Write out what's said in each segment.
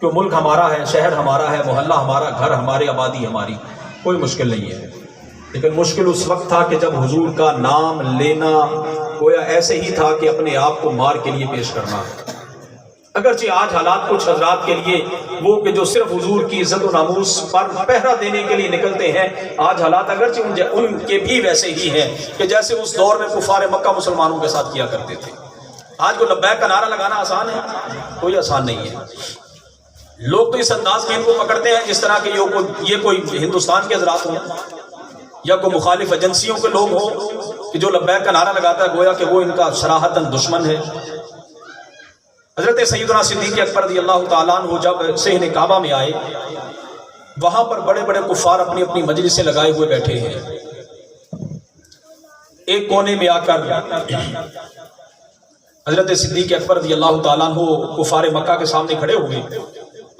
کہ ملک ہمارا ہے، شہر ہمارا ہے، محلہ ہمارا، گھر ہمارے، آبادی ہماری، کوئی مشکل نہیں ہے۔ لیکن مشکل اس وقت تھا کہ جب حضور کا نام لینا گویا ایسے ہی تھا کہ اپنے آپ کو مار کے لیے پیش کرنا۔ اگرچہ آج حالات کچھ حضرات کے لیے وہ کہ جو صرف حضور کی عزت و ناموس پر پہرا دینے کے لیے نکلتے ہیں، آج حالات اگرچہ ان کے بھی ویسے ہی ہیں کہ جیسے اس دور میں کفار مکہ مسلمانوں کے ساتھ کیا کرتے تھے۔ آج کو لبیک کا نعرہ لگانا آسان ہے؟ کوئی آسان نہیں ہے۔ لوگ تو اس انداز میں ان کو پکڑتے ہیں جس طرح کہ یہ کوئی ہندوستان کے حضرات ہوں یا کوئی مخالف ایجنسیوں کے لوگ ہوں کہ جو لبیک کا نعرہ لگاتا ہے گویا کہ وہ ان کا صراحتاً دشمن ہے۔ حضرت سیدنا صدیق اکبر رضی اللہ تعالیٰ عنہ جب صحن کعبہ میں آئے، وہاں پر بڑے بڑے کفار اپنی اپنی مجلسیں لگائے ہوئے بیٹھے ہیں۔ ایک کونے میں آ کر حضرت صدیق اکبر رضی اللہ تعالیٰ عنہ کفار مکہ کے سامنے کھڑے ہوئے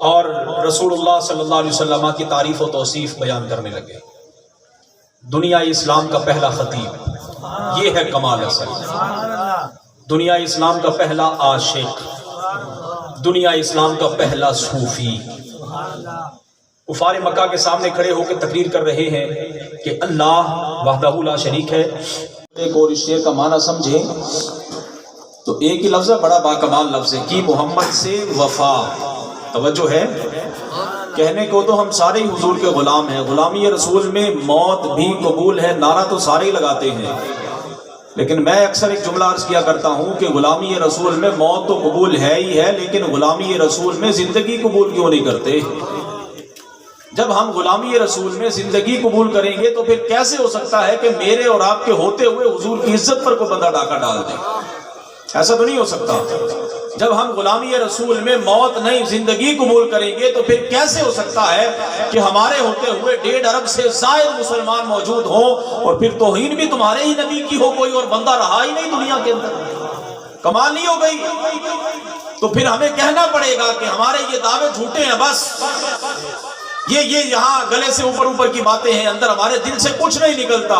اور رسول اللہ صلی اللہ علیہ وسلم کی تعریف و توصیف بیان کرنے لگے۔ دنیا اسلام کا پہلا خطیب، یہ ہے کمال اصل۔ دنیا اسلام کا پہلا عاشق، دنیا اسلام کا پہلا صوفی، کفار مکہ کے سامنے کھڑے ہو کے تقریر کر رہے ہیں کہ اللہ وحدہ لا شریک ہے۔ ایک اور اس شعر کا معنی سمجھیں تو ایک ہی لفظ ہے، بڑا باکمال لفظ ہے، کہ محمد سے وفا۔ توجہ ہے، کہنے کو تو ہم سارے ہی حضور کے غلام ہیں، غلامی رسول میں موت بھی قبول ہے، نعرہ تو سارے ہی لگاتے ہیں، لیکن میں اکثر ایک جملہ عرض کیا کرتا ہوں کہ غلامی رسول میں موت تو قبول ہے ہی ہے، لیکن غلامی رسول میں زندگی قبول کیوں نہیں کرتے؟ جب ہم غلامی رسول میں زندگی قبول کریں گے تو پھر کیسے ہو سکتا ہے کہ میرے اور آپ کے ہوتے ہوئے حضور کی عزت پر کوئی بندہ ڈاکہ ڈال دے؟ ایسا تو نہیں ہو سکتا۔ جب ہم غلامی رسول میں موت نہیں زندگی قبول کریں گے تو پھر کیسے ہو سکتا ہے کہ ہمارے ہوتے ہوئے 1.5 ارب سے زائد مسلمان موجود ہوں اور پھر توہین بھی تمہارے ہی نبی کی ہو، کوئی اور بندہ رہا ہی نہیں دنیا کے اندر؟ کمال نہیں ہو گئی؟ تو پھر ہمیں کہنا پڑے گا کہ ہمارے یہ دعوے جھوٹے ہیں، بس یہ یہاں گلے سے اوپر کی باتیں ہیں، اندر ہمارے دل سے کچھ نہیں نکلتا۔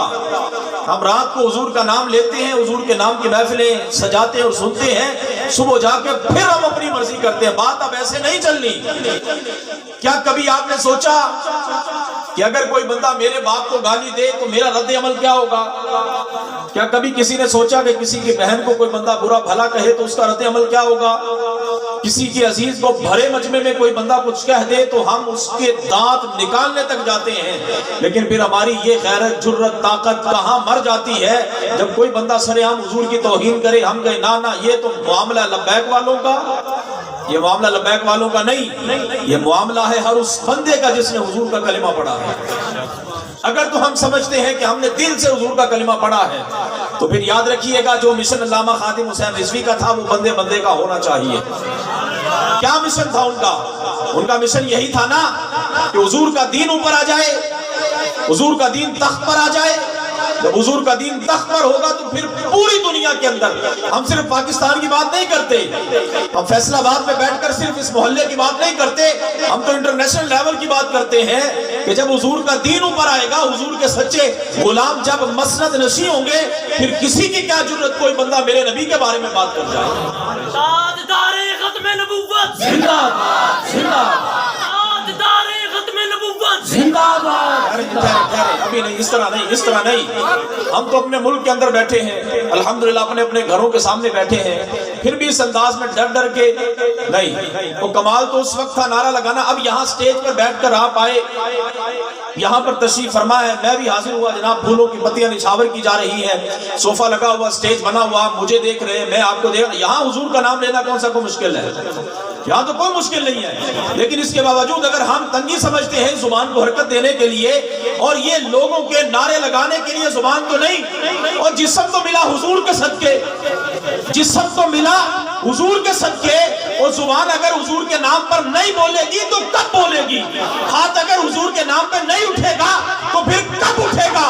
ہم رات کو حضور کا نام لیتے ہیں، حضور کے نام کی محفلیں سجاتے ہیں اور سنتے ہیں، صبح جا کے پھر ہم اپنی مرضی کرتے ہیں۔ بات اب ایسے نہیں چلنی۔ کیا کبھی آپ نے سوچا کہ اگر کوئی بندہ میرے باپ کو گالی دے تو میرا رد عمل کیا ہوگا؟ کیا کبھی کسی نے سوچا کہ کسی کی بہن کو کوئی بندہ برا بھلا کہے تو اس کا رد عمل کیا ہوگا؟ کسی کی عزیز کو بھرے مجمع میں کوئی بندہ کچھ کہہ دے تو ہم اس کے دانت نکالنے تک جاتے ہیں، لیکن پھر ہماری یہ غیرت، جرت، طاقت کہاں مر جاتی ہے جب کوئی بندہ سرے عام حضور کی توہین کرے؟ ہم کہیں نا یہ تو معاملہ لبیک والوں کا، یہ معاملہ لبیک والوں کا نہیں، یہ معاملہ ہے ہر اس بندے کا جس نے حضور کا کلمہ پڑھا ہے۔ اگر تو ہم سمجھتے ہیں کہ ہم نے دل سے حضور کا کلمہ پڑھا ہے تو پھر یاد رکھیے گا جو مشن علامہ خادم حسین رضوی کا تھا وہ بندے بندے کا ہونا چاہیے۔ کیا مشن تھا ان کا؟ ان کا مشن یہی تھا نا کہ حضور کا دین اوپر آ جائے، حضور کا دین تخت پر آ جائے۔ جب حضور کا دین تخت پر ہوگا تو پھر پوری دنیا کے اندر ہم صرف پاکستان کی بات نہیں کرتے، ہم فیصل آباد میں بیٹھ کر صرف اس محلے کی بات نہیں کرتے، ہم تو انٹرنیشنل لیول کی بات کرتے ہیں کہ جب حضور کا دین اوپر آئے گا، حضور کے سچے غلام جب مسند نشیں ہوں گے، پھر کسی کی کیا ضرورت کوئی بندہ میرے نبی کے بارے میں بات کر جائے۔ تاجدار ختم نبوت زندہ باد، زندہ باد، تاجدار ختم نبوت زندہ باد۔ ابھی نہیں، اس طرح نہیں، اس طرح نہیں۔ ہم تو اپنے ملک کے اندر بیٹھے ہیں، الحمدللہ اپنے اپنے گھروں کے سامنے بیٹھے ہیں، پھر بھی اس انداز میں ڈر کے نہیں۔ وہ کمال تو اس وقت تھا نعرہ لگانا۔ اب یہاں سٹیج پر بیٹھ کر آپ آئے، یہاں پر تشریف فرما ہے، میں بھی حاضر ہوا جناب، پھولوں کی پتیاں نچھاور کی جا رہی ہیں، صوفہ لگا ہوا، سٹیج بنا ہوا، آپ مجھے دیکھ رہے ہیں، میں آپ کو دیکھ رہا ہوں۔ یہاں حضور کا نام لینا کون سا کوئی مشکل ہے؟ یہاں تو کوئی مشکل نہیں ہے، لیکن اس کے باوجود اگر ہم تنگی سمجھتے ہیں زبان کو حرکت دینے کے لیے اور یہ لوگوں کے نعرے لگانے کے لیے زبان تو نہیں، اور جسم تو ملا حضور کے صدقے، جسم تو ملا حضور کے صدقے، اور زبان اگر حضور کے نام پر نہیں بولے گی تو کب بولے گی؟ ہاتھ اگر حضور کے نام پر نہیں اٹھے گا تو پھر کب اٹھے گا؟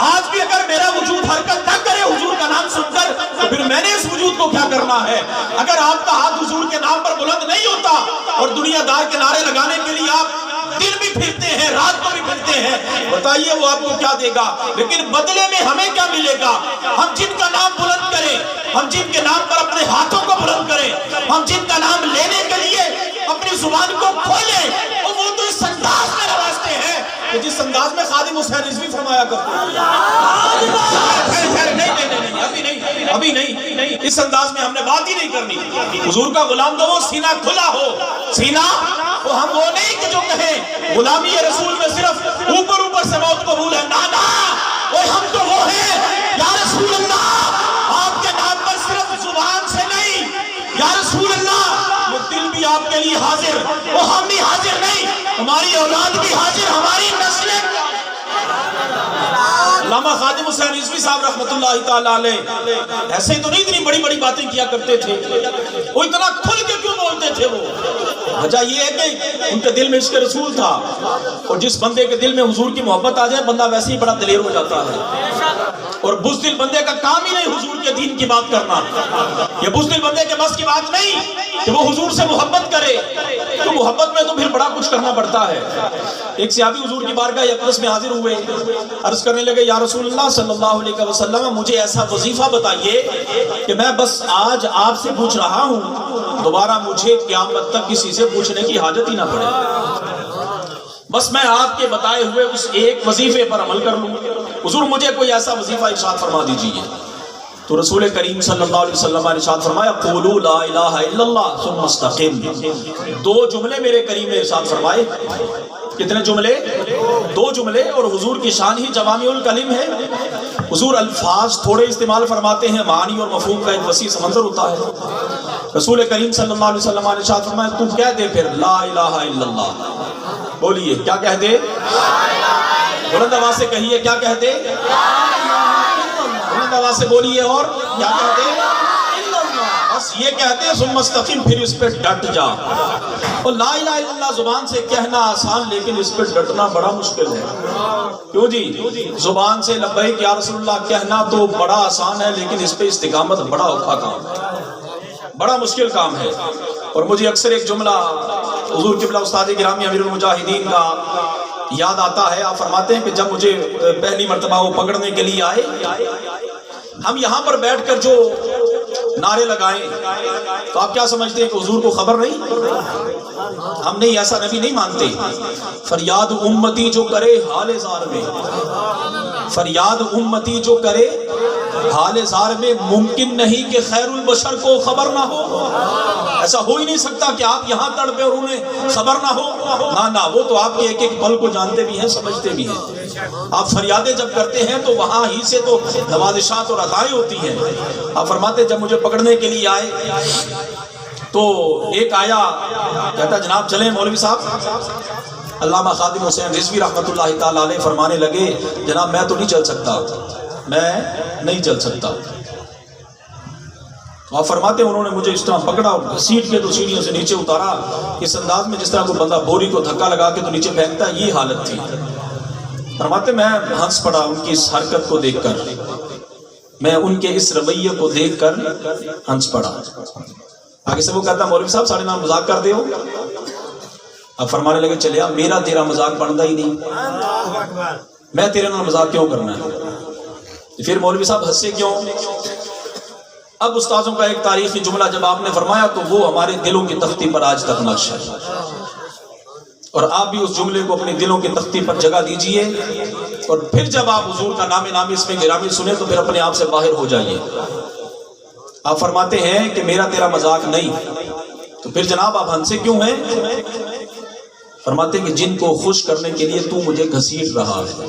آج بھی اگر میرا وجود حرکت نہ کرے حضور کا نام سن کر تو پھر میں نے اس وجود کو کیا کرنا ہے؟ اگر آپ کا ہاتھ حضور کے نام پر بلند نہیں ہوتا اور دنیا دار کے نعرے لگانے کے لیے آپ دن بھی پھرتے ہیں، رات کو بھی پھرتے ہیں، بتائیے وہ آپ کو کیا دے گا؟ لیکن بدلے میں ہمیں کیا ملے گا؟ ہم جن کا نام بلند کریں، ہم جن کے نام پر اپنے ہاتھوں کو بلند کریں، ہم جن کا نام لینے کے لیے اپنی زبان کو کھولیں، اور وہ تو اس انداز میں نوازتے ہیں کہ جس انداز میں خادم حسین رضوی فرمایا کرتے ہیں۔ ابھی نہیں، اس انداز میں ہم نے بات ہی نہیں کرنی۔ حضور کا غلام تو وہ سینہ کھلا ہو، سینہ تو ہم وہ نہیں کہ جو کہیں غلامی رسول میں صرف اوپر سے موت قبول ہے، نا ہم تو وہ ہیں یا رسول اللہ آپ کے نام پر صرف زبان سے نہیں، یا رسول اللہ وہ دل بھی آپ کے لیے حاضر، وہ ہم بھی حاضر نہیں، ہماری اولاد بھی حاضر، ہماری نسلیں۔ علامہ خادم حسین رضوی صاحب رحمۃ اللہ تعالیٰ علیہ ایسے تو نہیں اتنی بڑی بڑی باتیں کیا کرتے تھے، وہ اتنا کھل کے کیوں بولتے تھے؟ وہ وجہ یہ ہے کہ ان کے دل میں عشق رسول تھا، اور جس بندے کے دل میں حضور کی محبت آ جائے بندہ ویسے ہی بڑا دلیر ہو جاتا ہے، اور بزدل بندے کا کام ہی نہیں حضور کے دین کی بات کرنا، یہ بزدل بندے کے بس کی بات نہیں کہ وہ حضور سے محبت کرے، تو محبت میں تو پھر بڑا کچھ کرنا پڑتا ہے۔ ایک صحابی حضور کی بارگاہ اقدس میں حاضر ہوئے، عرض کرنے لگے یا رسول اللہ صلی اللہ علیہ وسلم مجھے ایسا وظیفہ بتائیے کہ میں بس آج آپ سے پوچھ رہا ہوں، دوبارہ مجھے قیامت تک کسی سے پوچھنے کی حاجت ہی نہ پڑے، بس میں آپ کے بتائے ہوئے اس ایک وظیفے پر عمل کر لوں، حضور مجھے کوئی ایسا وظیفہ ارشاد فرما دیجیے۔ تو رسول کریم صلی اللہ علیہ وسلم نے ارشاد فرمایا قولوا لا الہ الا اللہ ثم استقم۔ دو جملے میرے کریم نے ارشاد فرمائے، کتنے جملے؟ دو جملے، اور حضور کی شان ہی جوامع الکلم ہے، حضور الفاظ تھوڑے استعمال فرماتے ہیں، معنی اور مفہوم کا ایک وسیع سمندر ہوتا ہے۔ رسول کریم صلی اللہ علیہ وسلم نے ارشاد فرمایا تو کہہ دے پھر لا الہ الا اللہ، بولیے کیا کہہ دے؟ بلند آواز سے کہیے کیا کہہ دے؟ بلند آواز سے بولیے اور کیا کہہ دے؟ بس یہ کہتے ہیں ثم استقم، پھر اس پہ ڈٹ جا۔ اور لا الہ الا اللہ زبان سے کہنا آسان، لیکن اس پہ ڈٹنا بڑا مشکل ہے۔ کیوں جی؟ زبان سے لبیک یا رسول اللہ کہنا تو بڑا آسان ہے، لیکن اس پہ استقامت بڑا اوکھا کام ہے، بڑا مشکل کام ہے۔ اور مجھے اکثر ایک جملہ حضور قبلہ استاد گرامی امیر المجاہدین کا یاد آتا ہے، آپ فرماتے ہیں کہ جب مجھے پہلی مرتبہ وہ پکڑنے کے لیے آئے، ہم یہاں پر بیٹھ کر جو نعرے لگائیں تو آپ کیا سمجھتے ہیں کہ حضور کو خبر نہیں؟ ہم نہیں، ایسا نبی نہیں مانتے۔ فریاد امتی جو کرے حال زار میں، فریاد امتی جو کرے حال زار میں، ممکن نہیں کہ خیر البشر کو خبر نہ ہو، ایسا ہو ہی نہیں سکتا کہ آپ یہاں تڑپے اور انہیں خبر نہ ہو، نہ وہ تو آپ کے ایک ایک پل کو جانتے بھی ہیں، سمجھتے بھی ہیں۔ آپ فریادیں جب کرتے ہیں تو وہاں ہی سے تو نوازشات اور عطائیں ہوتی ہیں۔ آپ فرماتے جب مجھے پکڑنے کے لیے آئے تو ایک آیا، کہتا جناب چلیں مولوی صاحب۔ علامہ خادم حسین رضوی رحمۃ اللہ تعالیٰ علیہ فرمانے لگے جناب میں تو نہیں چل سکتا، میں نہیں چل سکتا۔ آپ فرماتے ہیں انہوں نے مجھے اس طرح پکڑا اور گھسیٹ کے تو سیڑھیوں سے نیچے اتارا، اس انداز میں جس طرح کوئی بندہ بوری کو دھکا لگا کے تو نیچے پھینکتا ہے، یہ حالت تھی۔ فرماتے میں ہنس پڑا ان کی اس حرکت کو دیکھ کر، میں ان کے اس رویے کو دیکھ کر ہنس پڑا۔ آگے سے وہ کہتا مولوی صاحب ساڑھے نام مذاق کر دے ہو۔ اب فرمانے لگے چلیا میرا تیرا مذاق بنتا ہی نہیں، میں تیرے نام مذاق کیوں کرنا ہے؟ پھر مولوی صاحب ہنسے کیوں؟ اب استاذوں کا ایک تاریخی جملہ جب آپ نے فرمایا تو وہ ہمارے دلوں کی تختی پر آج تک نقش ہے، اور آپ بھی اس جملے کو اپنے دلوں کی تختی پر جگہ دیجئے، اور پھر جب آپ حضور کا نام نامی اس میں گرامی سنیں تو پھر اپنے آپ سے باہر ہو جائیے۔ آپ فرماتے ہیں کہ میرا تیرا مذاق نہیں، تو پھر جناب آپ ہنسے کیوں ہیں؟ فرماتے ہیں کہ جن کو خوش کرنے کے لیے تو مجھے گھسیٹ رہا ہے،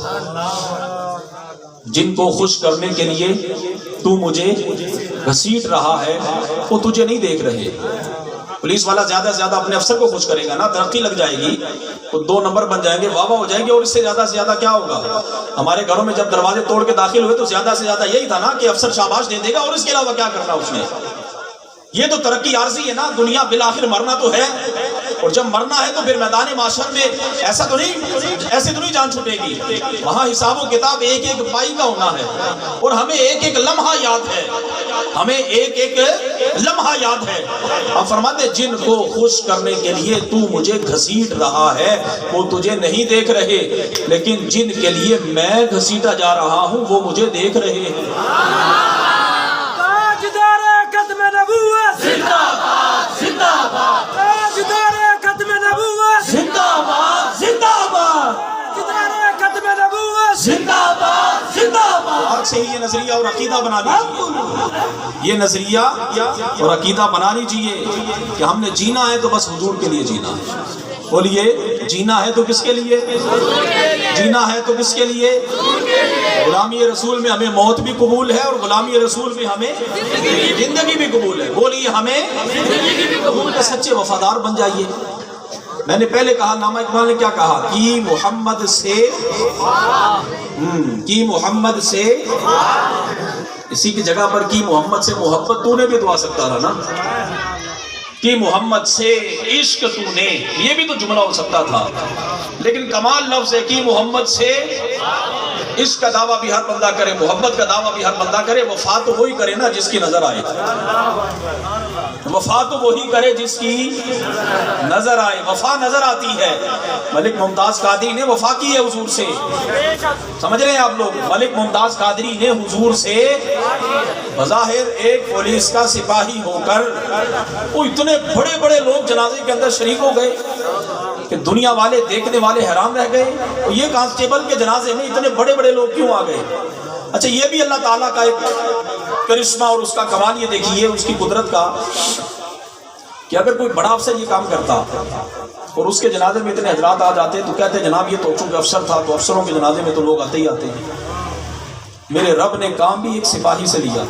جن کو خوش کرنے کے لیے تو مجھے گھسیٹ رہا ہے وہ تجھے نہیں دیکھ رہے۔ پولیس والا زیادہ سے زیادہ اپنے افسر کو خوش کرے گا نا، ترقی لگ جائے گی، تو 2 نمبر بن جائیں گے، واہ واہ ہو جائے گی، اور اس سے زیادہ کیا ہوگا؟ ہمارے گھروں میں جب دروازے توڑ کے داخل ہوئے تو زیادہ سے زیادہ یہی تھا نا کہ افسر شاباش دے دے گا، اور اس کے علاوہ کیا کرنا اس نے؟ یہ تو ترقی عارضی ہے نا، دنیا بالآخر مرنا تو ہے، اور جب مرنا ہے تو پھر میدان معاشر میں ایسے تو نہیں جان چھوٹے گی، وہاں حساب و کتاب ایک ایک پائی کا ہونا ہے، اور ہمیں ایک ایک لمحہ یاد ہے، ہمیں ایک ایک لمحہ یاد ہے۔ آپ فرماتے جن کو خوش کرنے کے لیے تو مجھے گھسیٹ رہا ہے وہ تجھے نہیں دیکھ رہے، لیکن جن کے لیے میں گھسیٹا جا رہا ہوں وہ مجھے دیکھ رہے ہیں۔ تاجدار ختم نبوت زندہ باد، زندہ باد، تاجدار ختم آج سے ہی یہ نظریہ اور عقیدہ بنا لیجیے، یہ نظریہ اور عقیدہ بنا لیجیے کہ ہم نے جینا ہے تو بس حضور کے لیے جینا ہے۔ بولیے، جینا ہے تو کس کے لیے؟ جینا ہے تو کس کے لیے؟ غلامی رسول میں ہمیں موت بھی قبول ہے اور غلامی رسول میں ہمیں زندگی بھی قبول ہے۔ بولیے، ہمیں قبول کے سچے وفادار بن جائیے۔ میں نے پہلے کہا، علامہ اقبال نے کیا کہا؟ کہ محمد سے اسی کی جگہ پر کی محمد سے محبت تو نے بھی دعا سکتا تھا نا، کہ محمد سے عشق تو نے، یہ بھی تو جملہ ہو سکتا تھا، لیکن کمال لفظ ہے کہ محمد سے عشق کا دعویٰ بھی ہر بندہ کرے، محبت کا دعویٰ بھی ہر بندہ کرے۔ وفا تو وہی کرے نا جس کی نظر آئے، وفا تو وہی کرے جس کی نظر آئے۔ وفا نظر آتی ہے، ملک ممتاز قادری نے وفا کی ہے حضور سے، سمجھ رہے ہیں آپ لوگ؟ ملک ممتاز قادری نے حضور سے بظاہر ایک پولیس کا سپاہی ہو کر، وہ اتنے بڑے بڑے لوگ جنازے کے اندر شریک ہو گئے کہ دنیا والے دیکھنے والے حیران رہ گئے، یہ کانسٹیبل کے جنازے میں اتنے بڑے بڑے لوگ کیوں آ گئے؟ اچھا، یہ بھی اللہ تعالیٰ کا ایک کرشمہ اور اس کا کمال یہ دیکھیے، اس کی قدرت کا، کہ اگر کوئی بڑا افسر یہ کام کرتا اور اس کے جنازے میں اتنے حضرات آ جاتے تو کہتے جناب یہ تو چونکہ افسر تھا تو افسروں کے جنازے میں تو لوگ آتے ہی آتے ہیں۔ میرے رب نے کام بھی ایک سپاہی سے لیا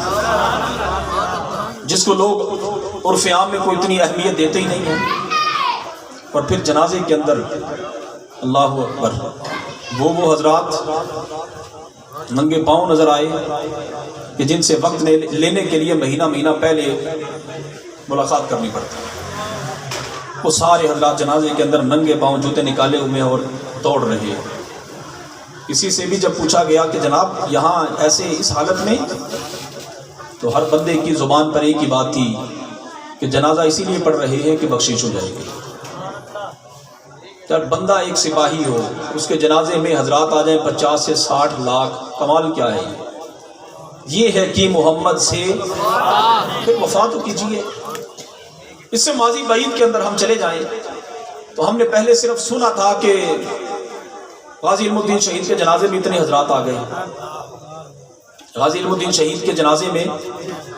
جس کو لوگ عرف عام میں کوئی اتنی اہمیت دیتے ہی نہیں ہیں، اور پھر جنازے کے اندر اللہ اکبر وہ حضرات ننگے پاؤں نظر آئے کہ جن سے وقت لینے کے لیے مہینہ مہینہ پہلے ملاقات کرنی پڑتی۔ وہ سارے حضرات جنازے کے اندر ننگے پاؤں، جوتے نکالے ہوئے اور دوڑ رہے۔ کسی سے بھی جب پوچھا گیا کہ جناب یہاں ایسے اس حالت میں، تو ہر بندے کی زبان پر ایک ہی بات تھی کہ جنازہ اسی لیے پڑھ رہے ہیں کہ بخشش ہو جائے گی۔ جب بندہ ایک سپاہی ہو، اس کے جنازے میں حضرات آ جائیں 50 سے 60 لاکھ، کمال کیا ہے یہ ہے کہ محمد سے پھر وفا تو کیجیے۔ اس سے ماضی بعید کے اندر ہم چلے جائیں تو ہم نے پہلے صرف سنا تھا کہ غازی علم الدین شہید کے جنازے میں اتنے حضرات آ گئے، غازی علم الدین شہید کے جنازے میں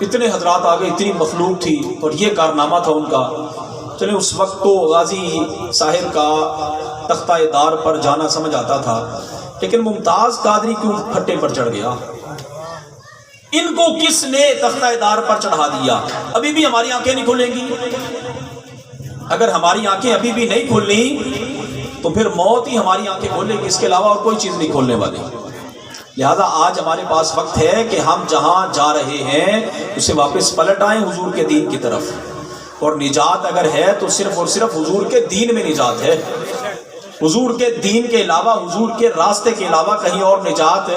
اتنے حضرات آ گئے، اتنی مخلوق تھی اور یہ کارنامہ تھا ان کا۔ چلیں اس وقت تو غازی صاحب کا تختہ دار پر جانا سمجھ آتا تھا، لیکن ممتاز قادری کیوں پھٹے پر چڑھ گیا؟ ان کو کس نے تختہ دار پر چڑھا دیا؟ ابھی بھی ہماری آنکھیں نہیں کھلیں گی۔ اگر ہماری آنکھیں ابھی بھی نہیں کھلنی تو پھر موت ہی ہماری آنکھیں کھولے گی، اس کے علاوہ اور کوئی چیز نہیں کھولنے والی۔ لہذا آج ہمارے پاس وقت ہے کہ ہم جہاں جا رہے ہیں اسے واپس پلٹ آئیں حضور کے دین کی طرف، اور نجات اگر ہے تو صرف اور صرف حضور کے دین میں نجات ہے۔ حضور کے دین کے علاوہ، حضور کے راستے کے علاوہ کہیں اور نجات،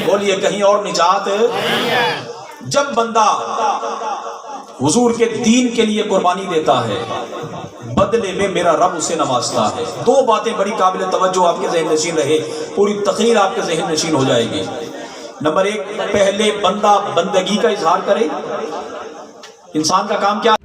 بولیے کہیں اور نجات۔ جب بندہ حضور کے دین کے لیے قربانی دیتا ہے، بدلے میں میرا رب اسے نوازتا ہے۔ دو باتیں بڑی قابل توجہ آپ کے ذہن نشین رہے، پوری تقریر آپ کے ذہن نشین ہو جائے گی۔ نمبر ایک، پہلے بندہ بندگی کا اظہار کرے۔ انسان کا کام کیا